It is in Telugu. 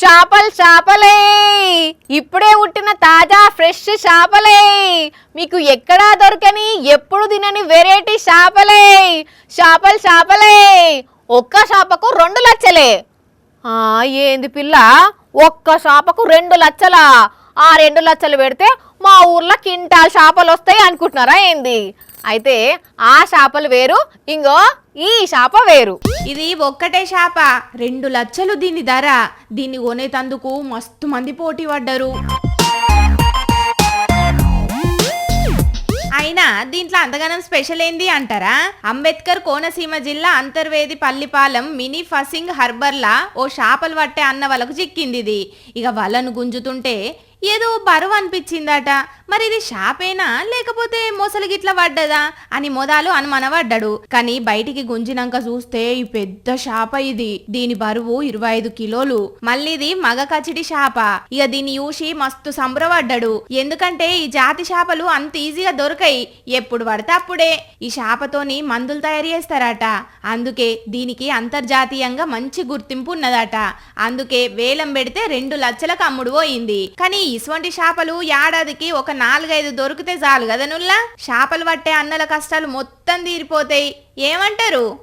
చేపలు చేపలే ఇప్పుడే ఉట్టిన తాజా ఫ్రెష్ చేపలే మీకు ఎక్కడా దొరకని ఎప్పుడు తినని వెరైటీ చేపలే చేపలు చేపలే ఒక్క చేపకు 2 లక్షలే ఏంది పిల్ల ఒక్క చేపకు 2 లక్షలా ఆ 2 లక్షలు పెడితే మా ఊర్లో కింటాల్ చేపలు వస్తాయి అనుకుంటున్నారా ఏంది అయితే ఆ చేపలు వేరు ఇంగో ఈ చేప వేరు ఇది ఒక్కటే చేప 2 లక్షలు దీని ధర దీన్ని కొనేటందుకు మస్తు మంది పోటీ పడ్డారు అయినా దీంట్లో అంతగానం స్పెషల్ ఏంది అంటారా అంబేద్కర్ కోనసీమ జిల్లా అంతర్వేది పల్లిపాలెం మినీ ఫసింగ్ హార్బర్లా ఓ చేపలు పట్టే అన్న వాళ్ళకు చిక్కింది ఇది ఇక వలను గుంజుతుంటే ఏదో బరువు అనిపించిందట మరి ఇది షాపేనా లేకపోతే మొసలు గిట్ల పడ్డదా అని మొదలు అనుమానపడ్డాడు కానీ బయటికి గుంజినాక చూస్తే ఈ పెద్ద షాప ఇది దీని బరువు 25 కిలోలు మళ్ళీది మగ కచిడి షాప ఇక దీన్ని చూసి మస్తు సంబరపడ్డాడు ఎందుకంటే ఈ జాతి చేపలు అంత ఈజీగా దొరకాయి ఎప్పుడు పడితే అప్పుడే ఈ చేపతోని మందులు తయారు చేస్తారట అందుకే దీనికి అంతర్జాతీయంగా మంచి గుర్తింపు ఉన్నదట అందుకే వేలం పెడితే 2 లక్షలకు అమ్ముడు పోయింది కానీ ఇటువంటి చేపలు ఏడాదికి ఒక 4-5 దొరికితే చాలు కదా నుల్లా చేపలు పట్టే అన్నల కష్టాలు మొత్తం తీరిపోతాయి ఏమంటారు